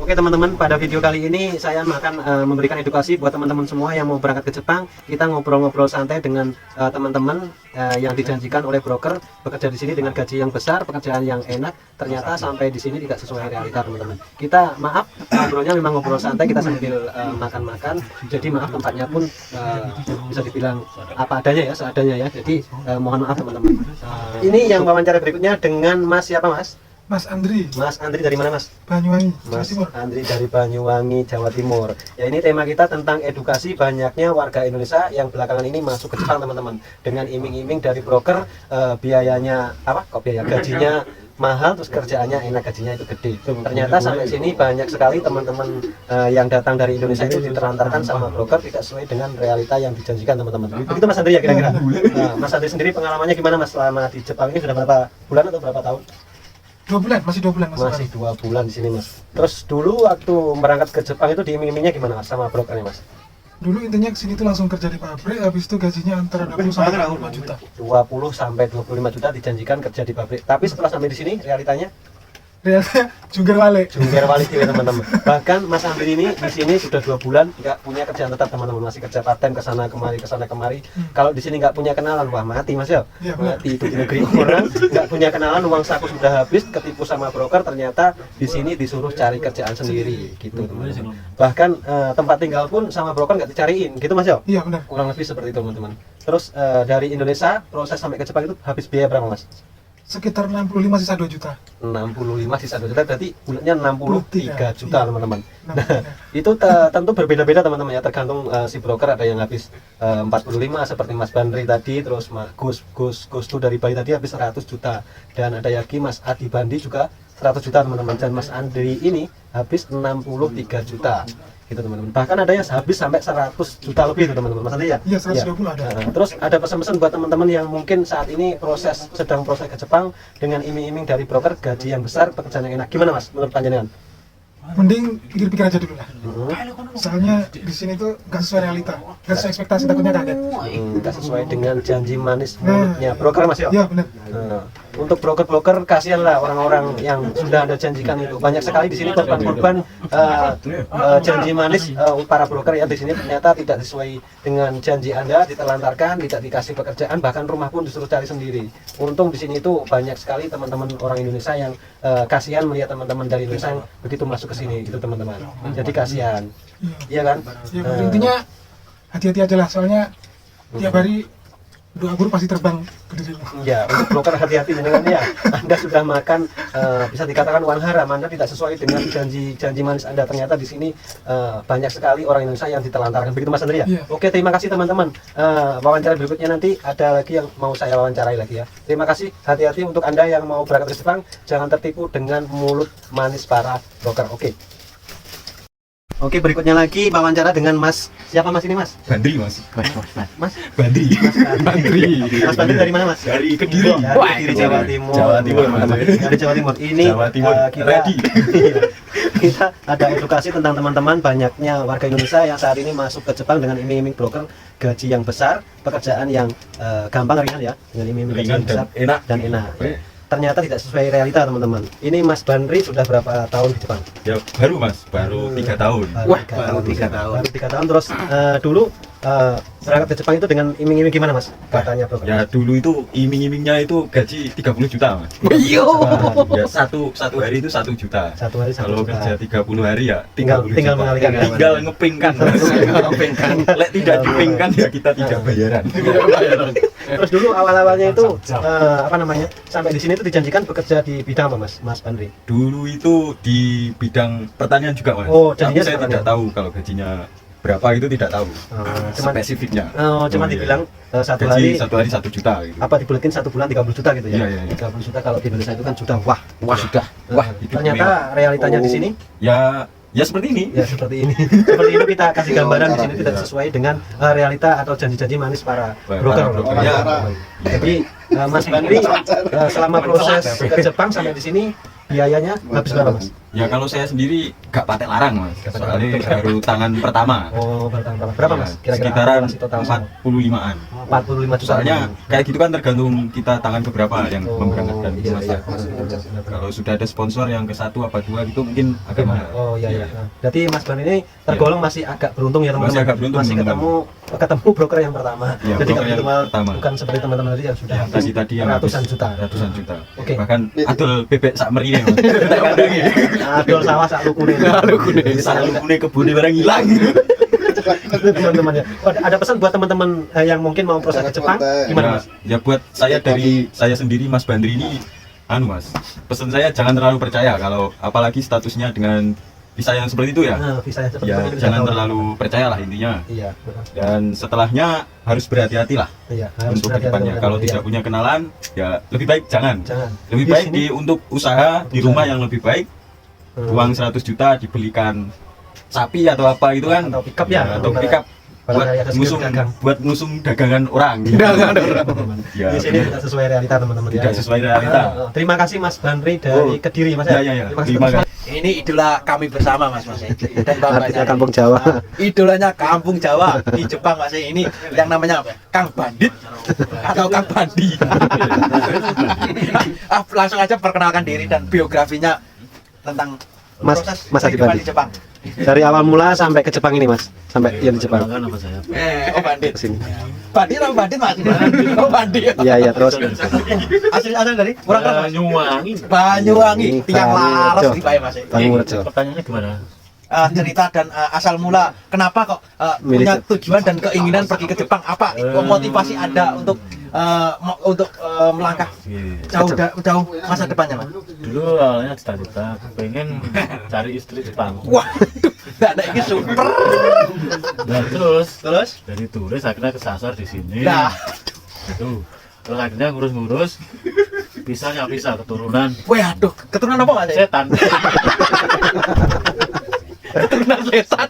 Oke teman-teman, pada video kali ini saya akan memberikan edukasi buat teman-teman semua yang mau berangkat ke Jepang. Kita ngobrol-ngobrol santai dengan teman-teman yang dijanjikan oleh broker bekerja di sini dengan gaji yang besar, pekerjaan yang enak. Ternyata sampai di sini tidak sesuai realita teman-teman. Kita maaf, ngobrolnya memang ngobrol santai, kita sambil makan-makan. Jadi maaf tempatnya pun bisa dibilang apa adanya ya, seadanya ya. Jadi mohon maaf teman-teman. Ini yang wawancara berikutnya dengan Mas siapa Mas? Mas Andri. Mas Andri dari mana Mas? Banyuwangi, Jawa Mas Timur. Andri dari Banyuwangi, Jawa Timur. Ya ini tema kita tentang edukasi banyaknya warga Indonesia yang belakangan ini masuk ke Jepang teman-teman. Dengan iming-iming dari broker, biayanya apa? Kok biaya gajinya mahal, terus kerjaannya enak, gajinya itu gede. Ternyata sampai sini banyak sekali teman-teman yang datang dari Indonesia itu ditelantarkan sama broker tidak sesuai dengan realita yang dijanjikan teman-teman. Begitu Mas Andri ya kira-kira. Mas Andri sendiri pengalamannya gimana Mas selama di Jepang ini sudah berapa bulan atau berapa tahun? 2 bulan, masih 2 bulan Mas. Masih 2 bulan di sini Mas. Terus dulu waktu berangkat ke Jepang itu diiming-imingnya gimana Mas sama brokernya Mas? Dulu intinya kesini tuh langsung kerja di pabrik, habis itu gajinya antara 20 sampai 25 juta. 20 sampai 25 juta dijanjikan kerja di pabrik. Tapi setelah sampai di sini realitanya Realnya jungkir balik. jungkir balik ya teman-teman. Bahkan Mas Andri ini di sini sudah 2 bulan nggak punya kerjaan tetap teman-teman, masih kerja part time kesana kemari. Kalau di sini nggak punya kenalan, wah mati Mas ya. Iya, Mati itu di negeri orang nggak punya kenalan, uang saku sudah habis, ketipu sama broker, ternyata di sini disuruh cari kerjaan sendiri gitu teman-teman. Bahkan tempat tinggal pun sama broker nggak dicariin gitu Mas ya. Iya benar. Kurang lebih seperti itu teman-teman. Terus dari Indonesia proses sampai ke Jepang itu habis biaya berapa Mas? Sekitar 65 sisa 2 juta. 65 sisa 2 juta, berarti bulannya 63 juta teman-teman. Nah, 63. itu tentu berbeda-beda teman-teman ya, tergantung si broker. Ada yang habis 45 seperti Mas Bandri tadi, terus Gus tuh dari Bali tadi habis 100 juta, dan ada lagi Mas Adi Bandi juga 100 juta teman-teman, dan Mas Andri ini habis 63 juta gitu teman-teman. Bahkan ada yang habis sampai 100 juta lebih itu teman-teman. Mas Andri ya? Iya, 120 ada. Terus ada pesan-pesan buat teman-teman yang mungkin saat ini sedang proses ke Jepang dengan iming-iming dari broker gaji yang besar, pekerjaan yang enak. Gimana Mas menurut panjenengan? Mending pikir-pikir aja dulu lah. Soalnya di sini tuh nggak sesuai realita, nggak sesuai ekspektasi, takutnya kaget. Nggak sesuai dengan janji manis mulutnya broker Mas ya? Iya benar. Untuk broker-broker kasihan lah orang-orang yang sudah Anda janjikan itu. Banyak sekali di sini korban-korban janji manis para broker ya, di sini ternyata tidak sesuai dengan janji Anda, ditelantarkan, tidak dikasih pekerjaan, bahkan rumah pun disuruh cari sendiri. Untung di sini itu banyak sekali teman-teman orang Indonesia yang kasihan melihat teman-teman dari Indonesia yang begitu masuk ke sini itu teman-teman. Jadi kasihan. Iya kan? Ya, intinya hati-hati aja lah, soalnya tiap hari doa guru pasti terbang ke dirimu. Ya, untuk broker hati-hati dengan ya. Anda sudah makan bisa dikatakan uang haram, Anda tidak sesuai dengan janji manis Anda. Ternyata di sini banyak sekali orang Indonesia yang ditelantarkan. Begitu Mas Andri ya? Iya. Oke, terima kasih teman-teman. Wawancara berikutnya nanti ada lagi yang mau saya wawancarai lagi ya. Terima kasih. Hati-hati untuk Anda yang mau berangkat ke Jepang, jangan tertipu dengan mulut manis para broker. Oke, berikutnya lagi wawancara dengan Mas. Siapa Mas ini Mas? Bandri Mas. Mas Bandri. Mas Bandri dari mana Mas? Dari Kediri. Dari Jawa Timur. Jawa Timur, teman-teman. Dari Jawa Timur. Ini Jawa Timur. Ready. kita ada edukasi tentang teman-teman banyaknya warga Indonesia yang saat ini masuk ke Jepang dengan iming-iming broker gaji yang besar, pekerjaan yang gampang, ringan ya, dengan iming-iming gaji yang besar dan enak. Ternyata tidak sesuai realita teman-teman. Ini Mas Bandri sudah berapa tahun di Jepang? Ya baru Mas, baru 3 tahun. Baru 3 tahun. Baru 3 tahun. Terus dulu berangkat ke Jepang itu dengan iming-iming gimana Mas? Katanya broker. Ya dulu itu iming-imingnya itu gaji 30 juta Mas. Iya. Ya satu hari itu 1 juta. Satu hari 1 Kalau juta. kerja 30 hari ya 30 Tinggal juta. mengalihkan. Tinggal ngepingkan. Lek tidak dipingkan ya kita tidak bayaran. Terus dulu awal-awalnya itu sampai di sini itu dijanjikan bekerja di bidang apa Mas Bandri? Dulu itu di bidang pertanian juga Mas. Oh, tapi janjinya saya pertanian. tidak tahu kalau gajinya berapa, itu tidak tahu Cuman spesifiknya. Cuman iya. dibilang satu Gaji hari 1 hari 1 juta gitu. apa dibulatin 1 bulan 30 juta gitu ya? Iya. 30 juta kalau di Indonesia itu kan sudah wah. Hidup Ternyata mewah. realitanya di sini Ya seperti ini. ya seperti ini. Seperti itu kita kasih gambaran di sini tidak sesuai dengan realita atau janji-janji manis para broker. Ya. Jadi Mas Bandri selama proses ke Jepang sampai di sini biayanya habis berapa Mas? Ya kalau saya sendiri gak patek larang mas, soalnya baru tangan pertama. Oh, bertambah. Berapa Ya, Mas? Kira-kira sekitaran masih total 45-an. 45 juta. Soalnya kayak gitu kan tergantung kita tangan keberapa yang memberangkatkan iya, mas. iya. Kalau sudah ada sponsor yang ke 1 apa 2 gitu mungkin agak mahal. Oh iya iya. Berarti Mas Ban ini tergolong masih agak beruntung ya teman-teman. Masih agak beruntung, Masih teman-teman. ketemu broker yang pertama. Ya, Jadi broker kalau yang itu malah pertama. bukan seperti teman-teman tadi yang sudah Yang tadi yang ratusan habis juta. Ratusan juta. Oke. Bahkan adol bebek sak merine mas. Adol sawah sak lukune. Sak lukune kebune barang hilang. Teman-teman ya. Oh, ada pesan buat teman-teman yang mungkin mau proses ke Jepang gimana Mas? Ya buat saya dari saya sendiri Mas Bandri ini mas, pesan saya jangan terlalu percaya kalau apalagi statusnya dengan visa yang seperti itu ya. Nah, visa yang seperti Ya itu bisa jangan tahu. terlalu percayalah intinya. Iya. Dan setelahnya harus berhati-hati lah Iya, harus untuk berhati-hati, kedepannya. teman-teman. Kalau Iya. tidak punya kenalan, ya lebih baik jangan. Jangan. Lebih Di baik sini- di untuk usaha di rumah yang lebih baik. Uang 100 juta dibelikan sapi atau apa gitu kan? Atau pickup ya, atau kalau pickup kalau buat kayak ada ngusung dagang. buat ngusung dagangan orang. teman-teman. Ya, Di sini tidak sesuai realita teman-teman ya. tidak sesuai realita. Terima kasih Mas Bandri dari Oh. Kediri Mas Ya, ya, ya. Terima kasih. Ini idola kami bersama Mas dan Artinya bangganya. Kampung Jawa. Nah, idolanya Kampung Jawa di Jepang Mas. Ini yang namanya apa? Kang Bandit atau Kang Bandi. Langsung aja perkenalkan diri dan biografinya tentang Mas- proses Mas Adi kehidupan Bandi. di Jepang. Dari awal mula sampai ke Jepang ini Mas, sampai yang di Jepang. Oh Bandit. Ke sini. Bandit atau Bandit Mas? Oh Bandit. Iya iya terus. Asli dari kurang keras Mas. Banyuwangi. Banyuwangi, tiang laras Banyurejo. di Bae Mas. Bangurjo. Pertanyaannya gimana? Cerita dan asal mula kenapa kok Milih punya Jepang. tujuan dan keinginan pergi ke Jepang, apa motivasi Anda untuk melangkah jauh masa depannya Mas? Dulu awalnya cita-cita pengen cari istri Jepang. Wah, nggak ada ini super. Nah, terus Terus? dari turis akhirnya kesasar di sini. Nah, Itu. Terus akhirnya ngurus-ngurus pisahnya keturunan wah, aduh, keturunan apa Mas? setan. Keturunan setan.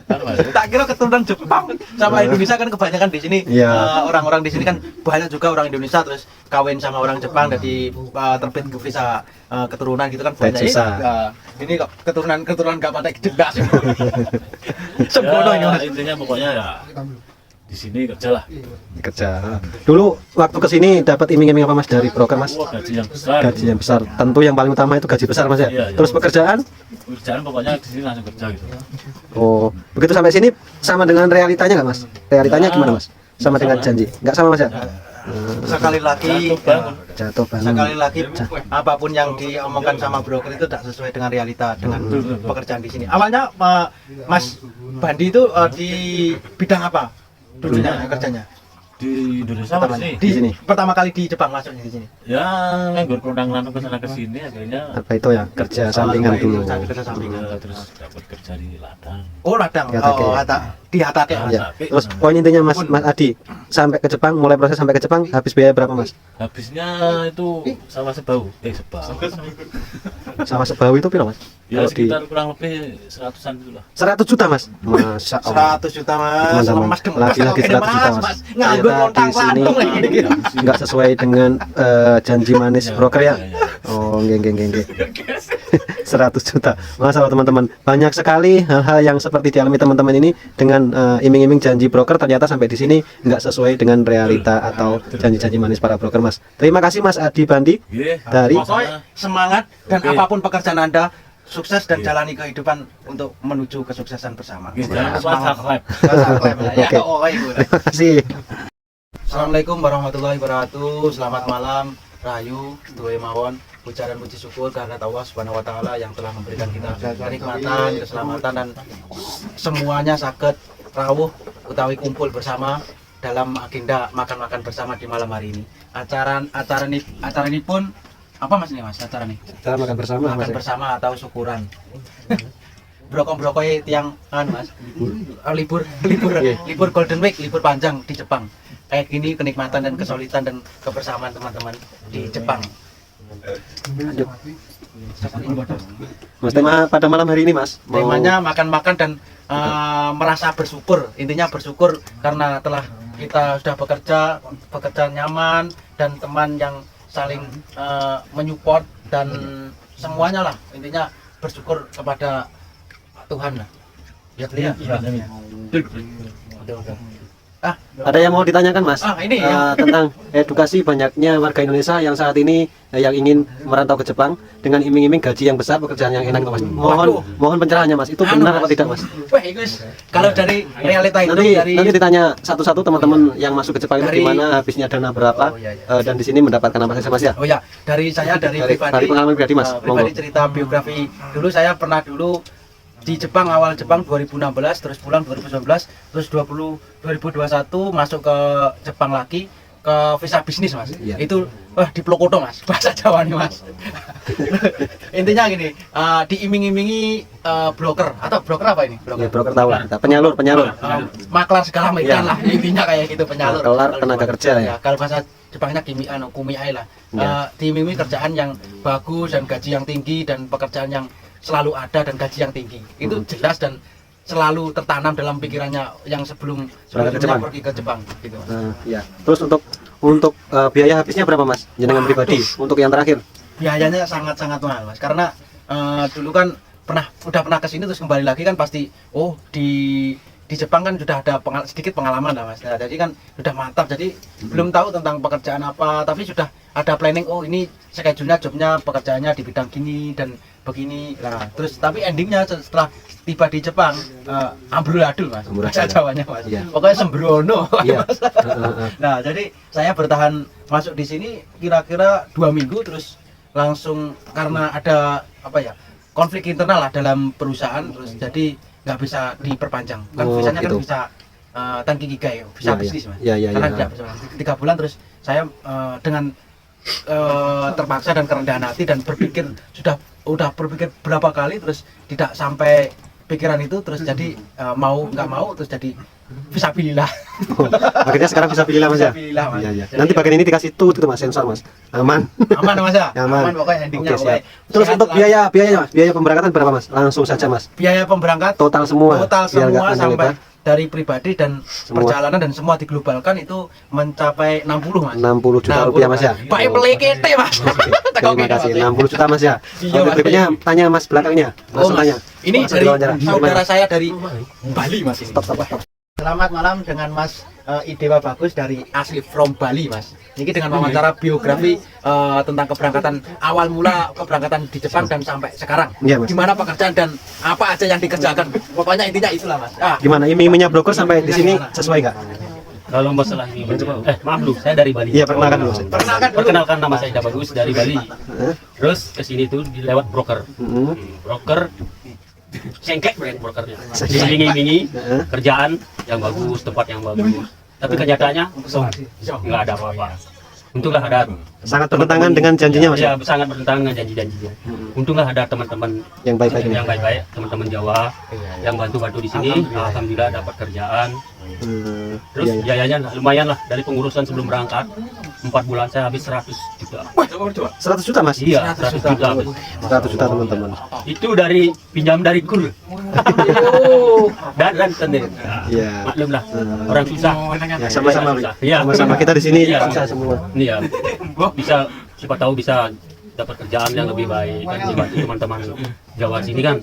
Tak kira keturunan Jepang sama Indonesia kan kebanyakan di sini. Iya. Orang-orang di sini kan banyak juga orang Indonesia terus kawin sama orang Jepang jadi terbit ke visa keturunan gitu kan banyak. susah. Ini kok keturunan gak pada jelas. Sembrono ini Mas. Intinya pokoknya ya di sini kerja lah. Kerja. Dulu waktu ke sini dapat iming-iming apa Mas dari broker Mas? Wah, gaji yang besar. Gaji yang besar. Tentu yang paling utama itu gaji besar Mas ya. Iya, iya. Terus pekerjaan? Kerjaan pokoknya di sini langsung kerja gitu. Oh, begitu sampai sini sama dengan realitanya nggak Mas? Realitanya gimana Mas? Sama dengan janji? Nggak sama Mas ya? Sekali lagi Jatuh bangun. Jatuh bangun. sekali lagi apapun yang diomongkan sama broker itu tidak sesuai dengan realita dengan pekerjaan di sini. Awalnya Mas Bandi itu di bidang apa dulunya kerjanya? Di Indonesia apa di sini? Di sini. Pertama kali di Jepang masuknya di sini. Ya, nganggur perundang-undang ke sana ke sini akhirnya Apa itu ya? Kerja sampingan dulu. Kerja sampingan. terus dapat kerja di ladang. Oh ladang. Hatake. Oh di Hatake. Ya. Terus poin intinya Mas Adi sampai ke Jepang, mulai proses sampai ke Jepang habis biaya berapa Mas? Habisnya itu sama sebau. Sebau. Sama sebau itu piro Mas? Ya Kalau di sekitar kurang lebih 100-an gitu lah. 100 juta Mas. Masya Allah. 100 juta Mas. Teman-teman, Lemas lagi-lagi 100 juta, Mas. Nganggur Ternyata lontang di sini lantung lagi. nggak sesuai dengan janji manis broker ya. Oh, nggih. 100 juta. Masalah teman-teman. Banyak sekali hal-hal yang seperti dialami teman-teman ini dengan iming-iming janji broker ternyata sampai di sini nggak sesuai dengan realita atau janji-janji manis para broker Mas. Terima kasih Mas Adi Bandi Iya. dari Pokoknya semangat dan Oke. apapun pekerjaan Anda sukses dan jalani kehidupan untuk menuju kesuksesan bersama. Jangan lupa subscribe. Oke. Terima kasih. Assalamualaikum warahmatullahi wabarakatuh. Selamat malam, Rahayu, Dua Mawon. Puja dan puji syukur karena Allah Subhanahu wa taala yang telah memberikan kita kenikmatan, keselamatan dan semuanya sakit rawuh utawi kumpul bersama dalam agenda makan-makan bersama di malam hari ini. Acara ini pun apa Mas ini Mas acara nih? Kita makan bersama Mas. Makan bersama atau syukuran. Brokong-brokongnya tiang Mas. Libur Golden Week, libur panjang di Jepang. Kayak gini kenikmatan dan kesulitan dan kebersamaan teman-teman di Jepang. Mas, tema pada malam hari ini Mas mau- Temanya makan-makan dan merasa bersyukur. Intinya bersyukur karena telah kita sudah bekerja nyaman dan teman yang saling menyupport dan semuanya lah. Intinya bersyukur kepada Tuhan lah. Ya beli ya. Betul. Ada yang mau ditanyakan Mas? Ini ya. Tentang edukasi banyaknya warga Indonesia yang saat ini yang ingin merantau ke Jepang dengan iming-iming gaji yang besar, pekerjaan yang enak, Mas. Mohon pencerahannya Mas. Itu benar atau tidak Mas? Wah, kalau dari realita itu Nanti ditanya satu-satu teman-teman yang masuk ke Jepang itu gimana, habisnya dana berapa, dan di sini mendapatkan apa saja Mas ya? Oh ya, dari pengalaman pribadi Mas. Pribadi cerita biografi. Dulu saya pernah di Jepang, awal Jepang 2016, terus pulang 2019, terus 2021 masuk ke Jepang lagi ke visa bisnis Mas. Iya. Itu di Plokoto Mas, bahasa Jawa nih Mas. Intinya gini, diiming-imingi broker atau broker apa ini? Ya, broker tahu lah, penyalur. Maklar segala macam lah, intinya kayak gitu, penyalur. Maklar tenaga kerja ya. Kalau bahasa Jepangnya kumiai lah. Diiming-imingi kerjaan yang bagus dan gaji yang tinggi dan pekerjaan yang selalu ada dan gaji yang tinggi. Itu jelas dan selalu tertanam dalam pikirannya yang sebelumnya pergi ke Jepang gitu. Ya. Terus untuk biaya habisnya berapa Mas? Jenengan pribadi untuk yang terakhir? Biayanya sangat-sangat mahal Mas, karena dulu kan udah pernah ke sini terus kembali lagi kan pasti di Jepang kan sudah ada sedikit pengalaman lah Mas. Nah, jadi kan sudah mantap, jadi belum tahu tentang pekerjaan apa, tapi sudah ada planning, ini schedule-nya, jobnya, pekerjaannya di bidang gini dan begini. Nah, terus tapi endingnya setelah tiba di Jepang amburadul Mas, bahasa Jawanya Mas. Iya. Pokoknya sembrono. Iya. Mas. Nah, jadi saya bertahan masuk di sini kira-kira 2 minggu, terus langsung karena ada konflik internal lah dalam perusahaan, terus jadi nggak bisa diperpanjang. Kan visanya kan bisa Tanki Gigai, bisa bisnis Mas. Karena tidak bisa 3 bulan, terus saya dengan terpaksa dan kerendahan hati dan berpikir udah berpikir berapa kali terus tidak sampai pikiran itu, terus jadi mau nggak mau terus jadi fisabilillah. Akhirnya sekarang fisabilillah Mas ya. Fisabilillah, Mas. Iya. Nanti bagian ini dikasih tut itu Mas, sensor Mas. Aman. Aman Mas ya. Aman Pokoknya endingnya. Oke, siap. Terus untuk biaya Mas, biaya pemberangkatan berapa Mas? Langsung saja Mas. Biaya pemberangkatan Total semua sampai dari pribadi dan perjalanan dan semua diglobalkan itu mencapai 60 Mas. 60 juta rupiah Mas ya. Baik pelekete Mas. Terima kasih. 60 juta Mas ya. Iya, Mas. Berikutnya tanya Mas belakangnya. Langsung tanya. Ini dari saudara saya dari Bali Mas ini. Stop. Selamat malam dengan Mas Idewa Bagus dari asli from Bali Mas. Ini dengan wawancara biografi tentang keberangkatan awal mula keberangkatan di Jepang dan sampai sekarang. Iya, Mas. Gimana pekerjaan dan apa aja yang dikerjakan. Pokoknya intinya itulah Mas. Gimana iming-imingnya broker sampai di sini sesuai nggak? Kalau masalah ini, maaf dulu, saya dari Bali. Iya, perkenalkan dulu. Perkenalkan, nama saya Ida Bagus dari Bali. Terus ke sini tuh lewat broker. Broker sengkek brokernya. Diiming-imingi kerjaan yang bagus, tempat yang bagus. Tapi kenyataannya nggak ada apa-apa. Untunglah ada, sangat bertentangan dengan janjinya Mas. Ya, sangat bertentangan dengan janji-janjinya. Untunglah ada teman-teman yang baik-baik, teman-teman Jawa yang bantu-bantu di sini. Alhamdulillah dapat kerjaan. Terus biayanya lumayan lah, dari pengurusan sebelum berangkat 4 bulan saya habis 100 juta. 100 juta Mas? Iya, 100 juta habis. 100 juta teman-teman. Itu dari pinjam dari kur. dan sendiri. Iya. Maklum lah, orang susah. Ya, sama-sama. Iya. Sama-sama kita di sini Iya. susah semua. Iya. Bisa, siapa tahu bisa dapat kerjaan yang lebih baik dan dibantu teman-teman Jawa sini kan.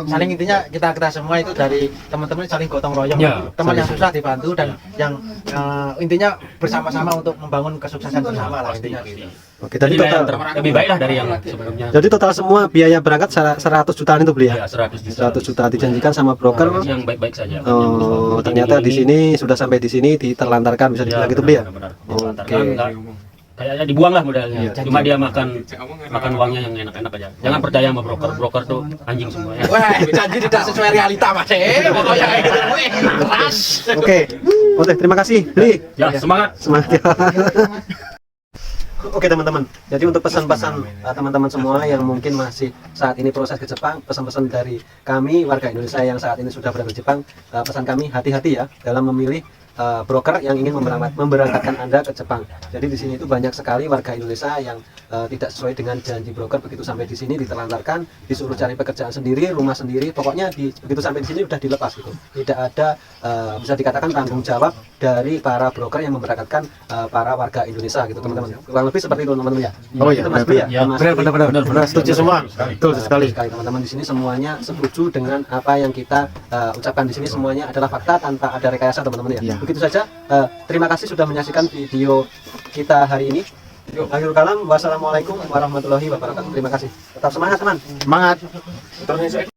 Saling intinya kita semua itu dari teman-teman saling gotong royong. Ya, teman yang susah dibantu dan yang intinya bersama-sama untuk membangun kesuksesan bersama lah intinya gitu. Oke, tadi Jadi total lebih baik lah dari yang sebelumnya. jadi total semua biaya berangkat 100 jutaan itu beli ya? Ya, 100 juta. 100 juta dijanjikan sama broker. Yang baik-baik saja. Oh, ternyata di sini sudah sampai di sini diterlantarkan, bisa dibilang gitu beli ya? Oke. Kayaknya dibuang lah modalnya. Cuma dia makan uangnya yang enak-enak aja. Jangan percaya sama broker. Broker tuh anjing semua ya. Wah, janji tidak sesuai realita Mas. Pokoknya kayak gitu. Keras. Oke, terima kasih. Beli. Ya, semangat. Semangat ya. Oke teman-teman, jadi untuk pesan-pesan teman-teman semua yang mungkin masih saat ini proses ke Jepang, pesan-pesan dari kami warga Indonesia yang saat ini sudah berada di Jepang, pesan kami hati-hati ya dalam memilih broker yang ingin memberangkatkan Anda ke Jepang. Jadi di sini itu banyak sekali warga Indonesia yang tidak sesuai dengan janji broker, begitu sampai di sini ditelantarkan, disuruh cari pekerjaan sendiri, rumah sendiri, pokoknya begitu sampai di sini udah dilepas gitu. Tidak ada bisa dikatakan tanggung jawab dari para broker yang memberangkatkan para warga Indonesia gitu teman-teman. Kurang lebih seperti itu teman-teman ya. Oh iya, Itu Mas Bri ya. Ya, Mas benar, Bri. benar, setuju semua. Betul sekali. Teman-teman di sini semuanya setuju dengan apa yang kita ucapkan di sini, semuanya adalah fakta tanpa ada rekayasa teman-teman ya. Ya. Begitu saja. Terima kasih sudah menyaksikan video kita hari ini. Akhirul kalam, wassalamualaikum warahmatullahi wabarakatuh. Terima kasih. Tetap semangat teman. Semangat.